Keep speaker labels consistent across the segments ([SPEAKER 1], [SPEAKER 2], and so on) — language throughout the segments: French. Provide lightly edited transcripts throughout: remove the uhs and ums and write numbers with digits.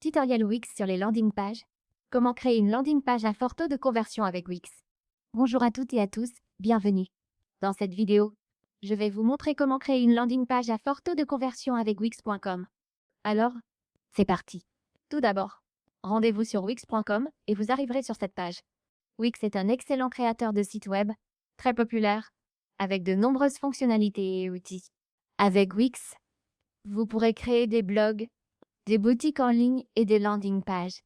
[SPEAKER 1] Tutoriel Wix sur les landing pages. Comment créer une landing page à fort taux de conversion avec Wix. Bonjour à toutes et à tous, bienvenue. Dans cette vidéo, je vais vous montrer comment créer une landing page à fort taux de conversion avec Wix.com. Alors, c'est parti. Tout d'abord, rendez-vous sur Wix.com et vous arriverez sur cette page. Wix est un excellent créateur de sites web, très populaire, avec de nombreuses fonctionnalités et outils. Avec Wix, vous pourrez créer des blogs, des boutiques en ligne et des landing pages.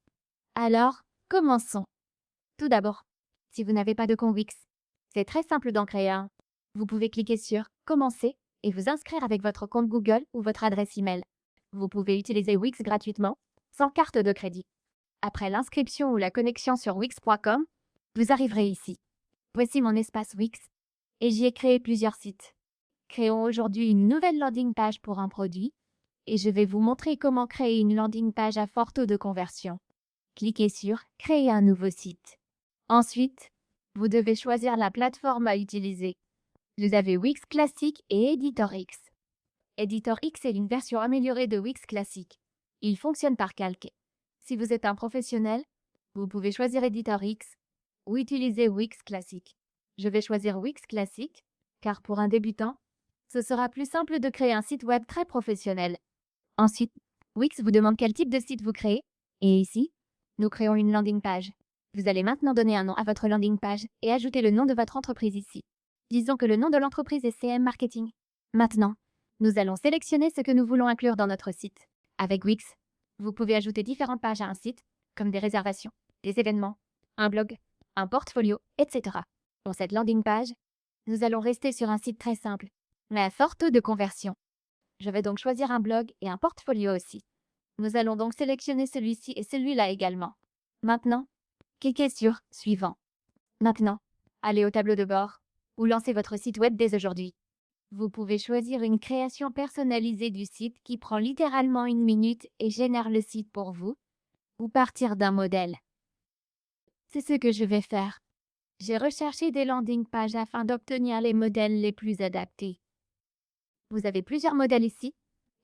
[SPEAKER 1] Alors, commençons. Tout d'abord, si vous n'avez pas de compte Wix, c'est très simple d'en créer un. Vous pouvez cliquer sur « Commencer » et vous inscrire avec votre compte Google ou votre adresse email. Vous pouvez utiliser Wix gratuitement, sans carte de crédit. Après l'inscription ou la connexion sur Wix.com, vous arriverez ici. Voici mon espace Wix et j'y ai créé plusieurs sites. Créons aujourd'hui une nouvelle landing page pour un produit et je vais vous montrer comment créer une landing page à fort taux de conversion. Cliquez sur « Créer un nouveau site ». Ensuite, vous devez choisir la plateforme à utiliser. Vous avez Wix Classic et Editor X. Editor X est une version améliorée de Wix Classic. Il fonctionne par calque. Si vous êtes un professionnel, vous pouvez choisir Editor X ou utiliser Wix Classic. Je vais choisir Wix Classic, car pour un débutant, ce sera plus simple de créer un site web très professionnel. Ensuite, Wix vous demande quel type de site vous créez, et ici, nous créons une landing page. Vous allez maintenant donner un nom à votre landing page et ajouter le nom de votre entreprise ici. Disons que le nom de l'entreprise est CM Marketing. Maintenant, nous allons sélectionner ce que nous voulons inclure dans notre site. Avec Wix, vous pouvez ajouter différentes pages à un site, comme des réservations, des événements, un blog, un portfolio, etc. Pour cette landing page, nous allons rester sur un site très simple, mais à fort taux de conversion. Je vais donc choisir un blog et un portfolio aussi. Nous allons donc sélectionner celui-ci et celui-là également. Maintenant, cliquez sur « Suivant ». Maintenant, allez au tableau de bord ou lancez votre site web dès aujourd'hui. Vous pouvez choisir une création personnalisée du site qui prend littéralement 1 minute et génère le site pour vous, ou partir d'un modèle. C'est ce que je vais faire. J'ai recherché des landing pages afin d'obtenir les modèles les plus adaptés. Vous avez plusieurs modèles ici,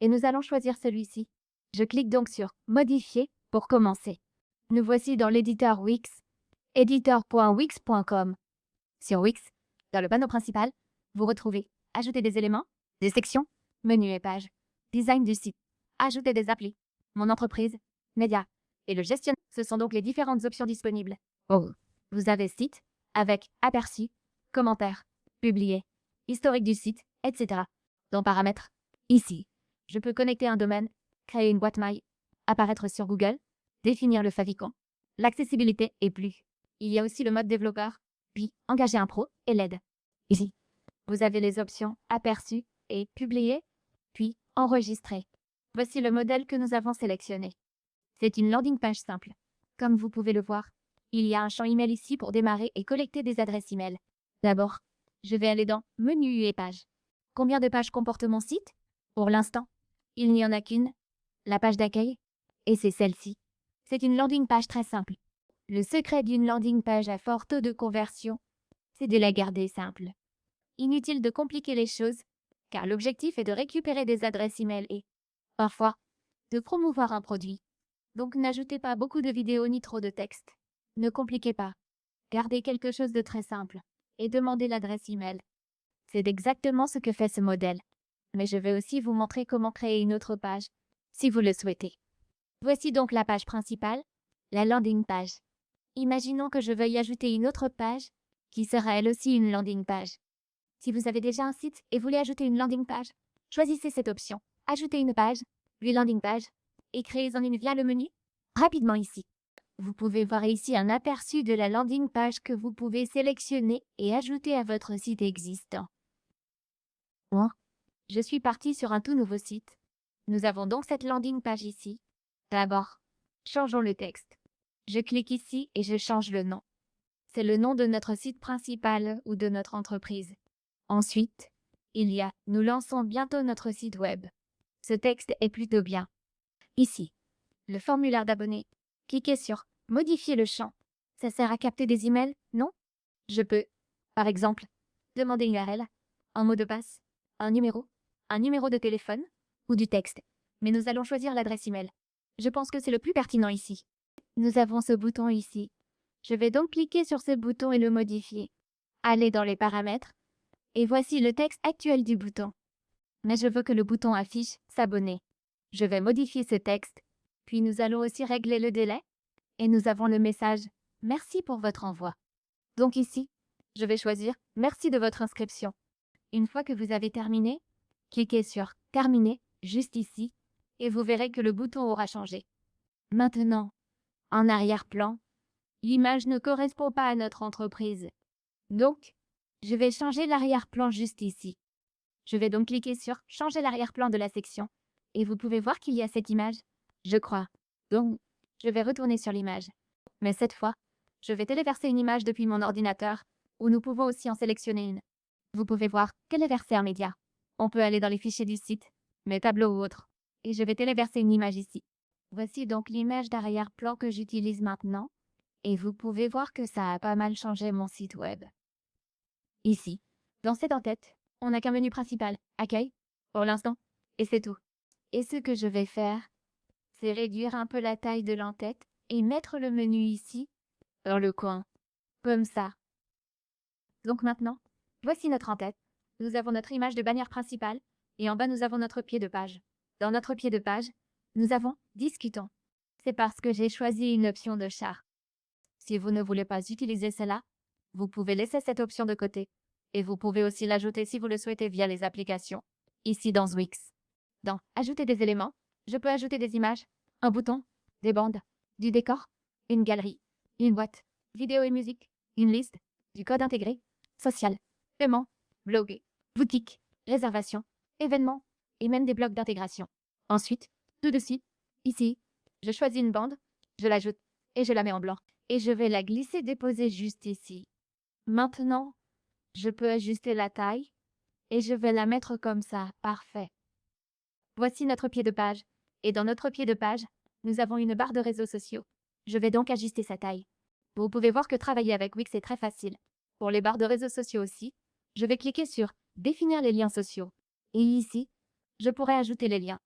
[SPEAKER 1] et nous allons choisir celui-ci. Je clique donc sur « Modifier » pour commencer. Nous voici dans l'éditeur Wix, editor.wix.com. Sur Wix, dans le panneau principal, vous retrouvez « Ajouter des éléments »,« Des sections »,« Menu et pages »,« Design du site »,« Ajouter des applis »,« Mon entreprise »,« Médias » et le gestionnaire. Ce sont donc les différentes options disponibles. Oh. Vous avez site, avec aperçu, commentaires, publié, historique du site, etc. Dans Paramètres, ici, je peux connecter un domaine, créer une boîte mail, apparaître sur Google, définir le favicon, l'accessibilité et plus. Il y a aussi le mode développeur, puis engager un pro et l'aide. Ici, vous avez les options aperçu et publier, puis enregistrer. Voici le modèle que nous avons sélectionné. C'est une landing page simple. Comme vous pouvez le voir, il y a un champ email ici pour démarrer et collecter des adresses email. D'abord, je vais aller dans Menu et pages. Combien de pages comporte mon site? Pour l'instant, il n'y en a qu'une, la page d'accueil, et c'est celle-ci. C'est une landing page très simple. Le secret d'une landing page à fort taux de conversion, c'est de la garder simple. Inutile de compliquer les choses, car l'objectif est de récupérer des adresses email et, parfois, de promouvoir un produit. Donc n'ajoutez pas beaucoup de vidéos ni trop de texte. Ne compliquez pas. Gardez quelque chose de très simple et demandez l'adresse email. C'est exactement ce que fait ce modèle. Mais je vais aussi vous montrer comment créer une autre page, si vous le souhaitez. Voici donc la page principale, la landing page. Imaginons que je veuille ajouter une autre page, qui sera elle aussi une landing page. Si vous avez déjà un site et voulez ajouter une landing page, choisissez cette option, Ajouter une page, puis landing page, et créez-en une via le menu, rapidement ici. Vous pouvez voir ici un aperçu de la landing page que vous pouvez sélectionner et ajouter à votre site existant. Moi, je suis partie sur un tout nouveau site. Nous avons donc cette landing page ici. D'abord, changeons le texte. Je clique ici et je change le nom. C'est le nom de notre site principal ou de notre entreprise. Ensuite, il y a « Nous lançons bientôt notre site web ». Ce texte est plutôt bien. Ici, le formulaire d'abonné. Cliquez sur « Modifier le champ ». Ça sert à capter des emails, non? Je peux, par exemple, demander une URL, un mot de passe, un numéro de téléphone ou du texte. Mais nous allons choisir l'adresse email. Je pense que c'est le plus pertinent ici. Nous avons ce bouton ici. Je vais donc cliquer sur ce bouton et le modifier. Allez dans les paramètres. Et voici le texte actuel du bouton. Mais je veux que le bouton affiche « S'abonner ». Je vais modifier ce texte. Puis nous allons aussi régler le délai. Et nous avons le message « Merci pour votre envoi ». Donc ici, je vais choisir « Merci de votre inscription ». Une fois que vous avez terminé, cliquez sur « Terminer » juste ici et vous verrez que le bouton aura changé. Maintenant, en arrière-plan, l'image ne correspond pas à notre entreprise. Donc, je vais changer l'arrière-plan juste ici. Je vais donc cliquer sur « Changer l'arrière-plan » de la section et vous pouvez voir qu'il y a cette image, je crois. Donc, je vais retourner sur l'image. Mais cette fois, je vais téléverser une image depuis mon ordinateur ou nous pouvons aussi en sélectionner une. Vous pouvez voir téléverser un média. On peut aller dans les fichiers du site, mes tableaux ou autres. Et je vais téléverser une image ici. Voici donc l'image d'arrière-plan que j'utilise maintenant. Et vous pouvez voir que ça a pas mal changé mon site web. Ici, dans cette en-tête, on n'a qu'un menu principal, accueil, pour l'instant, et c'est tout. Et ce que je vais faire, c'est réduire un peu la taille de l'en-tête et mettre le menu ici, dans le coin, comme ça. Donc maintenant, voici notre en-tête. Nous avons notre image de bannière principale et en bas nous avons notre pied de page. Dans notre pied de page, nous avons « Discutons ». C'est parce que j'ai choisi une option de charte. Si vous ne voulez pas utiliser celle-là, vous pouvez laisser cette option de côté. Et vous pouvez aussi l'ajouter si vous le souhaitez via les applications, ici dans Wix. Dans « Ajouter des éléments », je peux ajouter des images, un bouton, des bandes, du décor, une galerie, une boîte, vidéo et musique, une liste, du code intégré, social, paiement, blog, boutique, réservation, événements et même des blocs d'intégration. Ensuite, tout de suite, ici, je choisis une bande, je l'ajoute et je la mets en blanc. Et je vais la glisser-déposer juste ici. Maintenant, je peux ajuster la taille et je vais la mettre comme ça. Parfait. Voici notre pied de page. Et dans notre pied de page, nous avons une barre de réseaux sociaux. Je vais donc ajuster sa taille. Vous pouvez voir que travailler avec Wix est très facile. Pour les barres de réseaux sociaux aussi, je vais cliquer sur « Définir les liens sociaux ». Et ici, je pourrai ajouter les liens.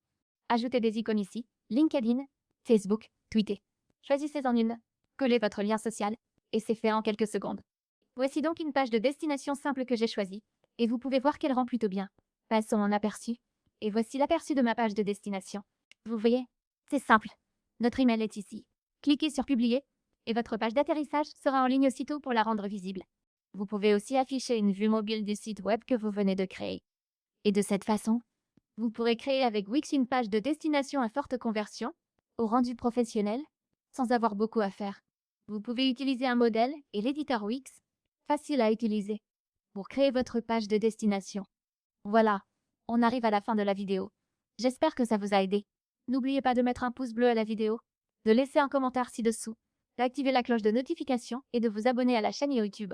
[SPEAKER 1] Ajouter des icônes ici, LinkedIn, Facebook, Twitter. Choisissez-en une. Collez votre lien social et c'est fait en quelques secondes. Voici donc une page de destination simple que j'ai choisie et vous pouvez voir qu'elle rend plutôt bien. Passons en aperçu et voici l'aperçu de ma page de destination. Vous voyez, c'est simple. Notre email est ici. Cliquez sur publier et votre page d'atterrissage sera en ligne aussitôt pour la rendre visible. Vous pouvez aussi afficher une vue mobile du site web que vous venez de créer. Et de cette façon, vous pourrez créer avec Wix une page de destination à forte conversion, au rendu professionnel, sans avoir beaucoup à faire. Vous pouvez utiliser un modèle et l'éditeur Wix, facile à utiliser, pour créer votre page de destination. Voilà, on arrive à la fin de la vidéo. J'espère que ça vous a aidé. N'oubliez pas de mettre un pouce bleu à la vidéo, de laisser un commentaire ci-dessous, d'activer la cloche de notification et de vous abonner à la chaîne YouTube.